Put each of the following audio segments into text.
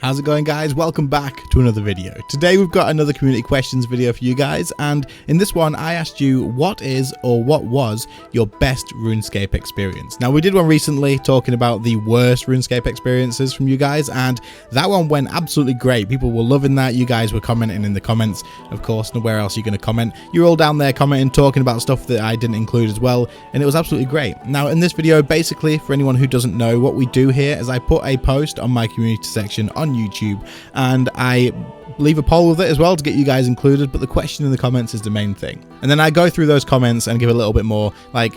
How's it going, guys? Welcome back to another video. Today we've got another community questions video for you guys, and in this one I asked you what is or what was your best RuneScape experience. Now, we did one recently talking about the worst RuneScape experiences from you guys, and that one went absolutely great. People were loving that. You guys were commenting in the comments, of course. Nowhere else you're going to comment. You're all down there commenting, talking about stuff that I didn't include as well, and it was absolutely great. Now, in this video, basically, for anyone who doesn't know, what we do here is I put a post on my community section on YouTube, and I leave a poll with it as well to get you guys included, but the question in the comments is the main thing. And then I go through those comments and give a little bit more like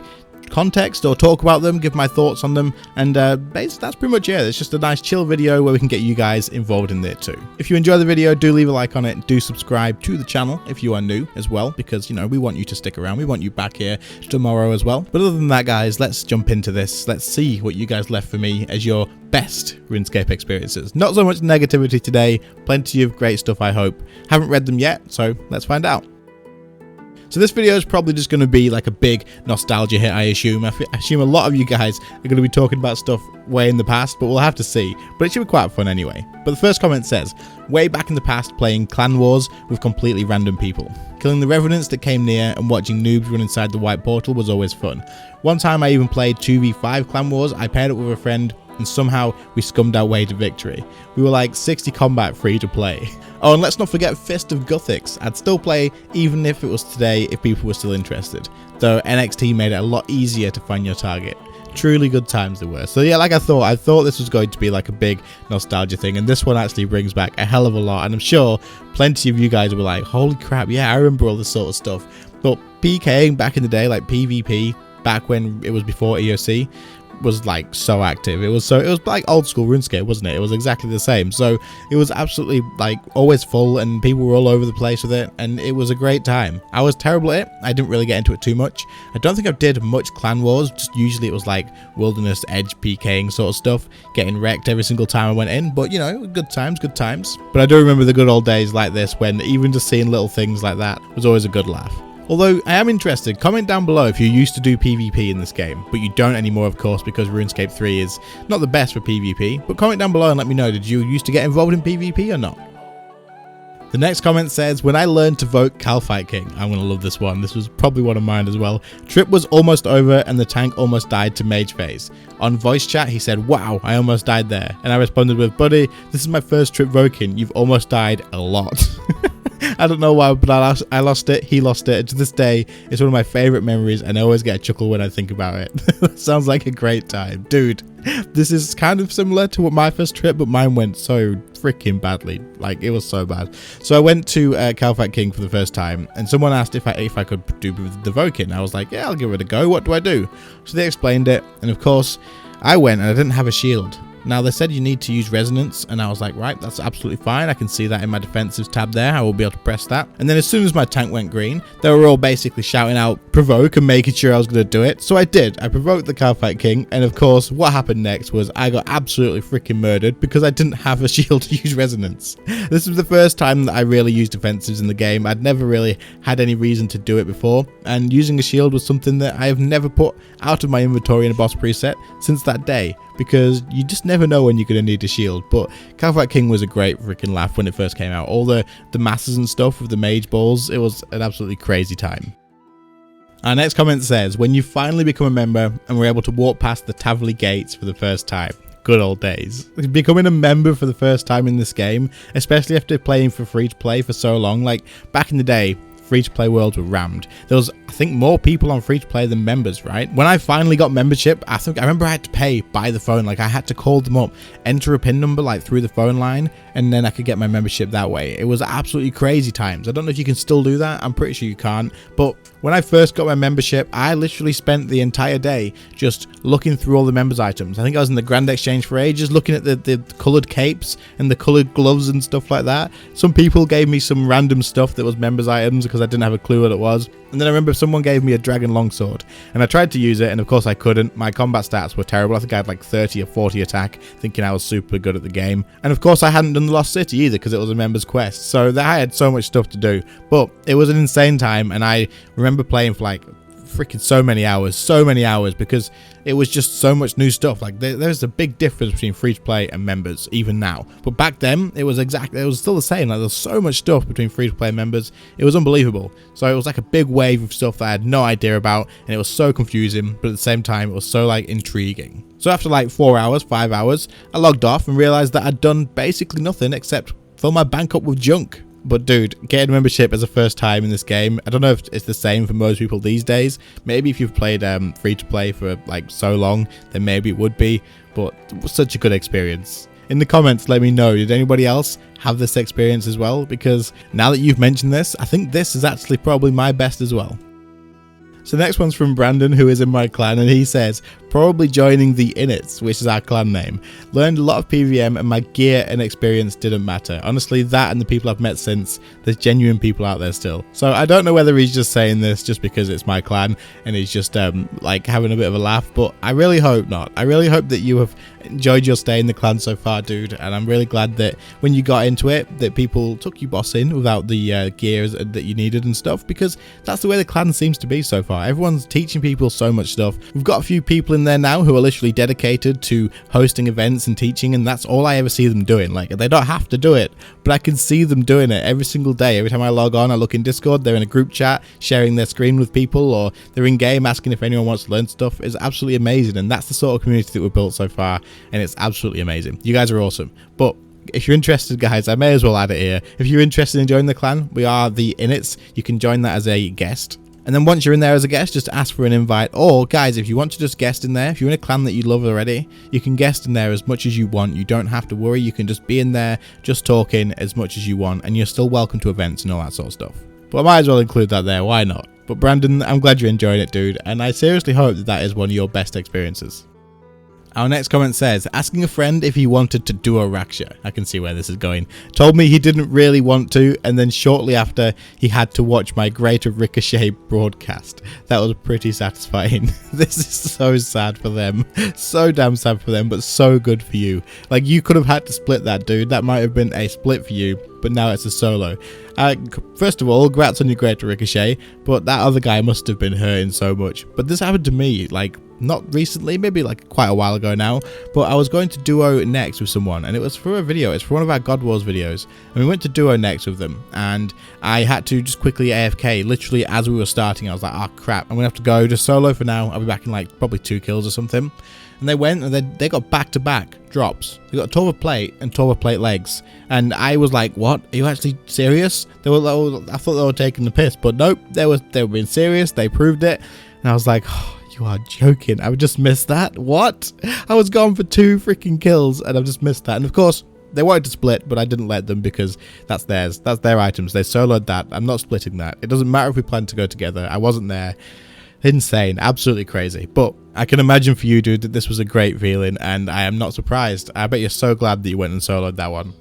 context or talk about them, give my thoughts on them, and basically that's pretty much it. It's just a nice chill video where we can get you guys involved in there too. If you enjoy the video, do leave a like on it, do subscribe to the channel if you are new as well, because, you know, we want you to stick around. We want you back here tomorrow as well. But other than that, guys, let's jump into this. Let's see what you guys left for me as your best RuneScape experiences. Not so much negativity today, plenty of great stuff, I hope. Haven't read them yet, so let's find out. So this video is probably just going to be like a big nostalgia hit, I assume. I assume a lot of you guys are going to be talking about stuff way in the past, but we'll have to see. But it should be quite fun anyway. But the first comment says, way back in the past playing clan wars with completely random people. Killing the revenants that came near and watching noobs run inside the white portal was always fun. One time I even played 2v5 clan wars. I paired up with a friend and somehow we scummed our way to victory. We were like 60 combat free to play. Oh, and let's not forget Fist of Gothics. I'd still play even if it was today if people were still interested, though NXT made it a lot easier to find your target. Truly good times they were. So yeah, like I thought this was going to be like a big nostalgia thing, and this one actually brings back a hell of a lot, and I'm sure plenty of you guys were like, holy crap, yeah, I remember all this sort of stuff. But PKing back in the day, like PvP, back when it was before EOC, was like so active. It was like old school RuneScape, wasn't it? It was exactly the same. So it was absolutely like always full, and people were all over the place with it, and it was a great time. I was terrible at it. I didn't really get into it too much. I don't think I did much clan wars. Just usually it was like wilderness edge PKing sort of stuff, getting wrecked every single time I went in. But you know, good times. But I do remember the good old days like this, when even just seeing little things like that was always a good laugh. Although I am interested, comment down below if you used to do PvP in this game, but you don't anymore, of course, because RuneScape 3 is not the best for PvP. But comment down below and let me know, did you used to get involved in PvP or not? The next comment says, when I learned to vote Cowboy King. I'm going to love this one. This was probably one of mine as well. Trip was almost over and the tank almost died to mage phase. On voice chat, he said, wow, I almost died there. And I responded with, buddy, this is my first trip voking. You've almost died a lot. I don't know why, but I lost it. He lost it. To this day, it's one of my favorite memories, and I always get a chuckle when I think about it. Sounds like a great time. Dude, this is kind of similar to what my first trip, but mine went so freaking badly. Like, it was so bad. So I went to Cowboy King for the first time, and someone asked if I could do the Voking. I was like, yeah, I'll give it a go. What do I do? So they explained it, and of course, I went, and I didn't have a shield. Now, they said you need to use resonance, and I was like, right, that's absolutely fine. I can see that in my defensives tab there. I will be able to press that. And then as soon as my tank went green, they were all basically shouting out provoke and making sure I was going to do it. So I did. I provoked the Cowboy King, and of course, what happened next was I got absolutely freaking murdered because I didn't have a shield to use resonance. This was the first time that I really used defensives in the game. I'd never really had any reason to do it before, and using a shield was something that I have never put out of my inventory in a boss preset since that day, because you just never know when you're going to need a shield. But Cowboy King was a great freaking laugh when it first came out. All the masses and stuff with the mage balls, it was an absolutely crazy time. Our next comment says, when you finally become a member and were able to walk past the Tavley gates for the first time. Good old days. Becoming a member for the first time in this game, especially after playing for free to play for so long, like back in the day, free-to-play worlds were rammed. There was, I think, more people on free-to-play than members, right? When I finally got membership, I remember I had to pay by the phone. Like, I had to call them up, enter a PIN number, like, through the phone line, and then I could get my membership that way. It was absolutely crazy times. I don't know if you can still do that. I'm pretty sure you can't. But when I first got my membership, I literally spent the entire day just looking through all the members' items. I think I was in the Grand Exchange for ages, looking at the coloured capes and the coloured gloves and stuff like that. Some people gave me some random stuff that was members' items because I didn't have a clue what it was. And then I remember someone gave me a dragon longsword, and I tried to use it, and of course I couldn't. My combat stats were terrible. I think I had like 30 or 40 attack, thinking I was super good at the game. And of course I hadn't done the Lost City either because it was a member's quest. So I had so much stuff to do. But it was an insane time, and I remember playing for like freaking so many hours, because it was just so much new stuff. Like there's a big difference between free to play and members even now, but back then it was still the same. Like there's so much stuff between free to play and members, it was unbelievable. So it was like a big wave of stuff that I had no idea about, and it was so confusing, but at the same time it was so like intriguing. So after like 4 hours, 5 hours, I logged off and realized that I'd done basically nothing except fill my bank up with junk. But dude, getting membership as a first time in this game, I don't know if it's the same for most people these days. Maybe if you've played free to play for like so long, then maybe it would be, but it was such a good experience. In the comments, let me know, did anybody else have this experience as well? Because now that you've mentioned this, I think this is actually probably my best as well. So the next one's from Brandon, who is in my clan, and he says, probably joining the Inits, which is our clan name. Learned a lot of PVM and my gear and experience didn't matter. Honestly, that and the people I've met since, there's genuine people out there still. So I don't know whether he's just saying this just because it's my clan and he's just like having a bit of a laugh, but I really hope not. I really hope that you have enjoyed your stay in the clan so far, dude, and I'm really glad that when you got into it that people took you boss in without the gears that you needed and stuff, because that's the way the clan seems to be so far. Everyone's teaching people so much stuff. We've got a few people in there now who are literally dedicated to hosting events and teaching, and that's all I ever see them doing. Like, they don't have to do it, but I can see them doing it every single day. Every time I log on, I look in Discord, they're in a group chat sharing their screen with people, or they're in game asking if anyone wants to learn stuff. It's absolutely amazing, and that's the sort of community that we've built so far, and it's absolutely amazing. You guys are awesome. But if you're interested, guys, I may as well add it here. If you're interested in joining the clan, we are the Inits. You can join that as a guest. And then once you're in there as a guest, just ask for an invite. Or, guys, if you want to just guest in there, if you're in a clan that you love already, you can guest in there as much as you want. You don't have to worry. You can just be in there, just talking as much as you want, and you're still welcome to events and all that sort of stuff. But I might as well include that there. Why not? But Brandon, I'm glad you're enjoying it, dude, and I seriously hope that that is one of your best experiences. Our next comment says, asking a friend if he wanted to duo Raksha. I can see where this is going. Told me he didn't really want to, and then shortly after, he had to watch my Greater Ricochet broadcast. That was pretty satisfying. This is so sad for them. So damn sad for them, but so good for you. Like, you could have had to split that, dude. That might have been a split for you, but now it's a solo. First of all, congrats on your Greater Ricochet, but that other guy must have been hurting so much. But this happened to me, like, not recently, maybe like quite a while ago now, but I was going to duo next with someone, and it was for a video. It's for one of our God Wars videos, and we went to duo next with them, and I had to just quickly AFK literally as we were starting. I was like, oh crap, I'm gonna have to go just solo for now. I'll be back in like probably 2 kills or something. And they went and they got back-to-back drops. They got Torva plate and Torva plate legs, and I was like, what, are you actually serious? I thought they were taking the piss, but nope, they were being serious. They proved it, and I was like, oh, you are joking. I just missed that. What? I was gone for 2 freaking kills and I've just missed that. And of course, they wanted to split, but I didn't let them because that's theirs. That's their items. They soloed that. I'm not splitting that. It doesn't matter if we plan to go together. I wasn't there. Insane. Absolutely crazy. But I can imagine for you, dude, that this was a great feeling, and I am not surprised. I bet you're so glad that you went and soloed that one.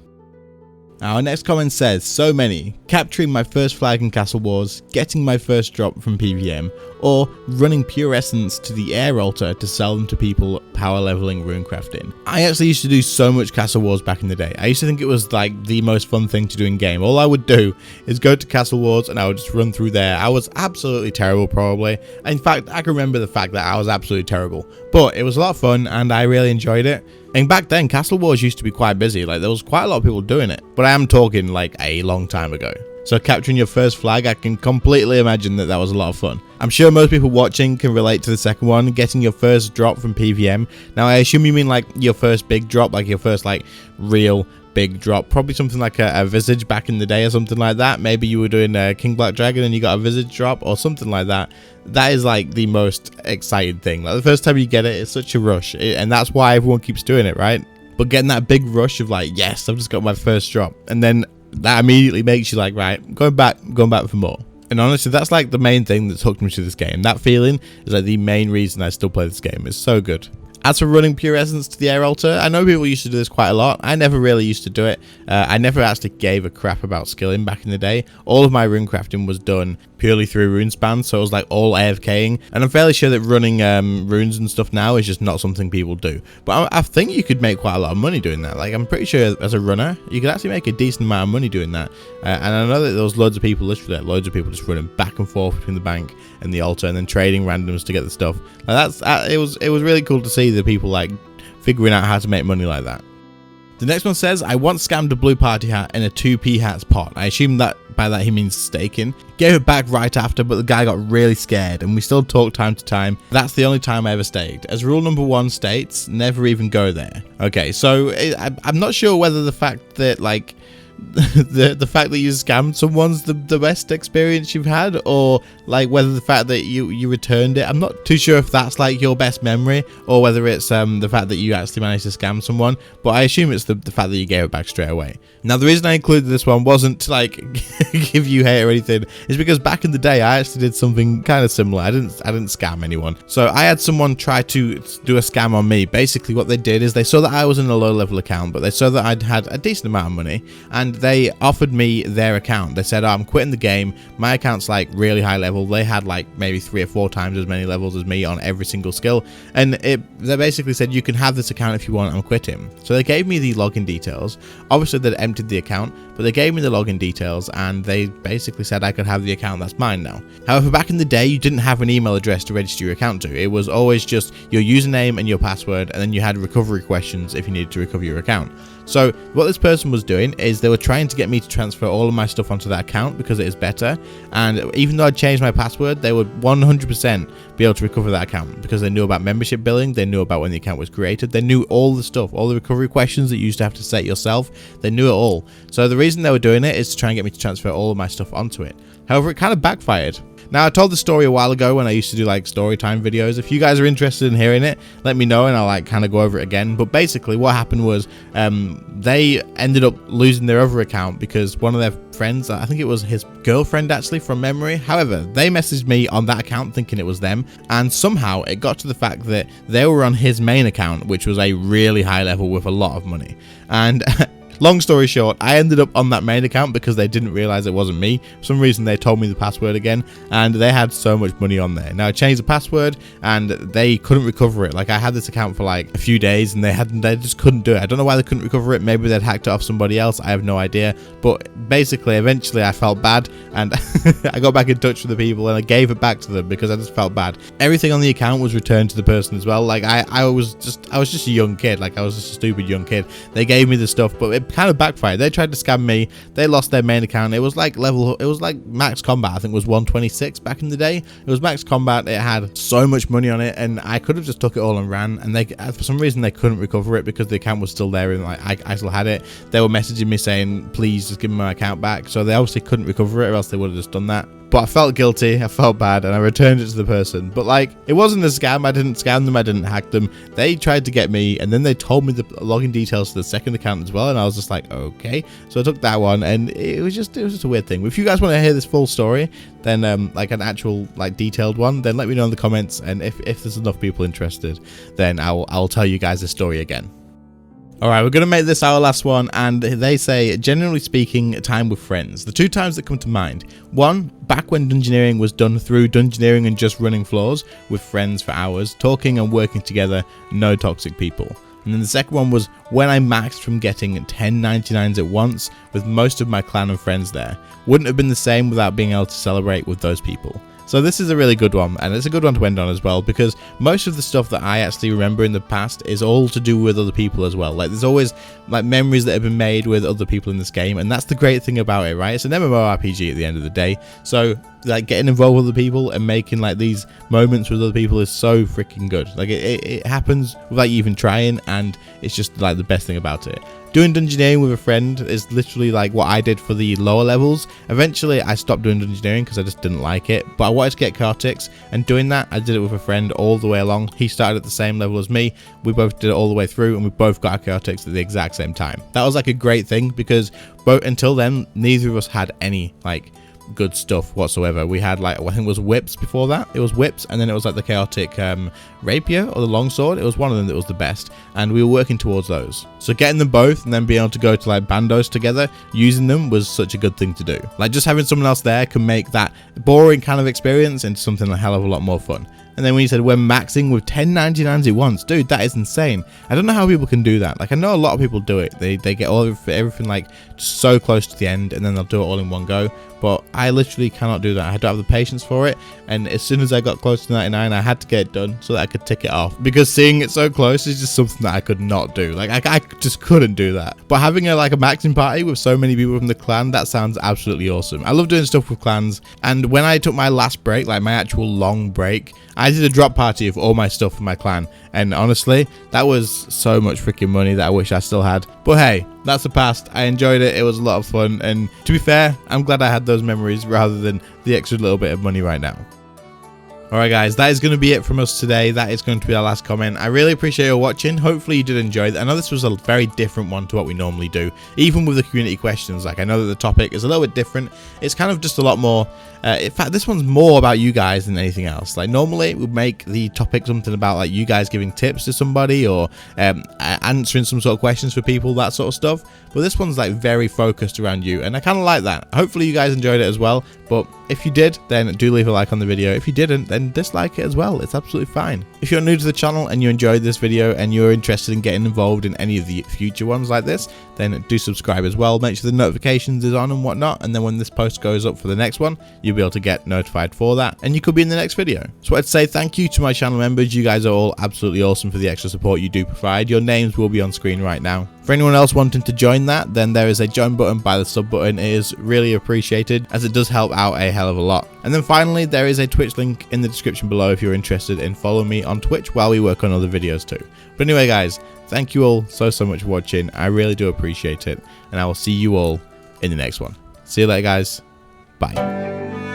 Our next comment says, so many, capturing my first flag in Castle Wars, getting my first drop from PVM, or running pure essence to the air altar to sell them to people power leveling runecrafting. I actually used to do so much Castle Wars back in the day. I used to think it was like the most fun thing to do in game. All I would do is go to Castle Wars and I would just run through there. I was absolutely terrible probably. In fact, I can remember the fact that I was absolutely terrible, but it was a lot of fun and I really enjoyed it. And back then, Castle Wars used to be quite busy. Like, there was quite a lot of people doing it. But I am talking like a long time ago. So capturing your first flag, I can completely imagine that that was a lot of fun. I'm sure most people watching can relate to the second one, getting your first drop from PVM. Now, I assume you mean like your first big drop, like your first like real big drop. Probably something like a Visage back in the day or something like that. Maybe you were doing a King Black Dragon and you got a Visage drop or something like that. That is like the most exciting thing. Like the first time you get it, it's such a rush, and that's why everyone keeps doing it, right? But getting that big rush of like, yes, I've just got my first drop, and then that immediately makes you like, right, going back for more. And honestly, that's like the main thing that's hooked me to this game. That feeling is like the main reason I still play this game. It's so good. As for running pure essence to the air altar, I know people used to do this quite a lot. I never really used to do it. I never actually gave a crap about skilling back in the day. All of my runecrafting was done purely through RuneSpan, so it was like all AFKing, and I'm fairly sure that running runes and stuff now is just not something people do. But I think you could make quite a lot of money doing that. Like, I'm pretty sure as a runner, you could actually make a decent amount of money doing that. And I know that there was loads of people, literally like, loads of people just running back and forth between the bank and the altar, and then trading randoms to get the stuff. Like, it was really cool to see the people like figuring out how to make money like that. The next one says, I once scammed a blue party hat in a 2p hats pot. I assume that by that he means staking. Gave it back right after, but the guy got really scared, and we still talk time to time. That's the only time I ever staked. As rule number 1 states, never even go there. Okay, so I'm not sure whether the fact that like the fact that you scammed someone's the best experience you've had, or like whether the fact that you returned it. I'm not too sure if that's like your best memory, or whether it's the fact that you actually managed to scam someone, but I assume it's the fact that you gave it back straight away. Now, the reason I included this one wasn't to like give you hate or anything, it's because back in the day I actually did something kind of similar. I didn't scam anyone. So I had someone try to do a scam on me. Basically what they did is they saw that I was in a low level account, but they saw that I'd had a decent amount of money, and they offered me their account. They said, oh, I'm quitting the game, my account's like really high level. They had like maybe 3 or 4 times as many levels as me on every single skill, and they basically said, you can have this account if you want, I'm quitting. So they gave me the login details. Obviously they'd emptied the account, but they gave me the login details, and they basically said I could have the account that's mine now. However, back in the day, you didn't have an email address to register your account to. It was always just your username and your password, and then you had recovery questions if you needed to recover your account. So what this person was doing is they were trying to get me to transfer all of my stuff onto that account because it is better, and even though I'd changed my password, they would 100% be able to recover that account because they knew about membership billing, they knew about when the account was created, they knew all the stuff, all the recovery questions that you used to have to set yourself, they knew it all. So the reason they were doing it is to try and get me to transfer all of my stuff onto it. However, it kind of backfired. Now, I told the story a while ago when I used to do like story time videos. If you guys are interested in hearing it, let me know and I'll like kind of go over it again. But basically what happened was they ended up losing their other account because one of their friends, I think it was his girlfriend actually from memory. However, they messaged me on that account thinking it was them, and somehow it got to the fact that they were on his main account, which was a really high level with a lot of money. And long story short, I ended up on that main account because they didn't realize it wasn't me. For some reason, they told me the password again, and they had so much money on there. Now, I changed the password, and they couldn't recover it. Like, I had this account for like a few days, and they just couldn't do it. I don't know why they couldn't recover it. Maybe they'd hacked it off somebody else. I have no idea. But basically, eventually, I felt bad, and I got back in touch with the people, and I gave it back to them because I just felt bad. Everything on the account was returned to the person as well. Like, I was just a young kid. Like, I was just a stupid young kid. They gave me the stuff, but it kind of backfired. They tried to scam me. They lost their main account. It was like max combat. I think it was 126 back in the day. It was max combat. It had so much money on it, and I could have just took it all and ran, and they, for some reason, they couldn't recover it because the account was still there, and like I still had it. They were messaging me saying, please just give me my account back. So they obviously couldn't recover it, or else they would have just done that. But I felt guilty, I felt bad, and I returned it to the person. But like, it wasn't a scam. I didn't scam them, I didn't hack them. They tried to get me, and then they told me the login details to the second account as well, and I was just like, okay. So I took that one, and it was just a weird thing. If you guys want to hear this full story, then like an actual like detailed one, then let me know in the comments, and if there's enough people interested, then I'll tell you guys the story again. Alright, we're going to make this our last one, and they say, generally speaking, time with friends. The 2 times that come to mind. 1, back when Dungeoneering was done through Dungeoneering and just running floors with friends for hours, talking and working together, no toxic people. And then the second one was when I maxed from getting 10 99s at once with most of my clan and friends there. Wouldn't have been the same without being able to celebrate with those people. So this is a really good one, and it's a good one to end on as well, because most of the stuff that I actually remember in the past is all to do with other people as well. Like, there's always like memories that have been made with other people in this game, and that's the great thing about it, right? It's an MMORPG at the end of the day, so like getting involved with other people and making like these moments with other people is so freaking good. Like it happens without you even trying, and it's just like the best thing about it. Doing Dungeoneering with a friend is literally like what I did for the lower levels. Eventually I stopped doing Dungeoneering because I just didn't like it, but I wanted to get Cortex, and doing that I did it with a friend all the way along. He started at the same level as me, we both did it all the way through, and we both got our Cortex at the exact same time. That was like a great thing because until then neither of us had any like good stuff whatsoever. We had like, I think it was whips before that. It was whips, and then it was like the chaotic rapier or the longsword. It was one of them that was the best, and we were working towards those. So getting them both and then being able to go to like bandos together, using them was such a good thing to do. Like just having someone else there can make that boring kind of experience into something a hell of a lot more fun. And then when you said we're maxing with 10 99s at once, dude, that is insane. I don't know how people can do that. Like I know a lot of people do it. They get all of everything like so close to the end, and then they'll do it all in one go. But I literally cannot do that. I don't have the patience for it. And as soon as I got close to 99, I had to get it done so that I could tick it off. Because seeing it so close is just something that I could not do. Like I just couldn't do that. But having a maxing party with so many people from the clan, that sounds absolutely awesome. I love doing stuff with clans. And when I took my last break, like my actual long break, I did a drop party of all my stuff for my clan. And honestly, that was so much freaking money that I wish I still had. But hey, that's the past. I enjoyed it. It was a lot of fun. And to be fair, I'm glad I had those memories rather than the extra little bit of money right now. Alright guys, that is going to be it from us today. That is going to be our last comment. I really appreciate you watching. Hopefully you did enjoy it. I know this was a very different one to what we normally do, even with the community questions. Like I know that the topic is a little bit different. It's kind of just a lot more, in fact this one's more about you guys than anything else. Like normally we make the topic something about like you guys giving tips to somebody or answering some sort of questions for people, that sort of stuff. But this one's like very focused around you, and I kind of like that. Hopefully you guys enjoyed it as well. But if you did, then do leave a like on the video. If you didn't, then dislike it as well. It's absolutely fine. If you're new to the channel and you enjoyed this video and you're interested in getting involved in any of the future ones like this, then do subscribe as well. Make sure the notifications is on and whatnot, and then when this post goes up for the next one, you'll be able to get notified for that, and you could be in the next video. So I'd say thank you to my channel members. You guys are all absolutely awesome for the extra support you do provide. Your names will be on screen right now. For anyone else wanting to join that, then there is a join button by the sub button. It is really appreciated as it does help out a hell of a lot. And then finally, there is a Twitch link in the description below if you're interested in following me on Twitch while we work on other videos too. But anyway guys, thank you all so much for watching. I really do appreciate it, and I will see you all in the next one. See you later guys. Bye.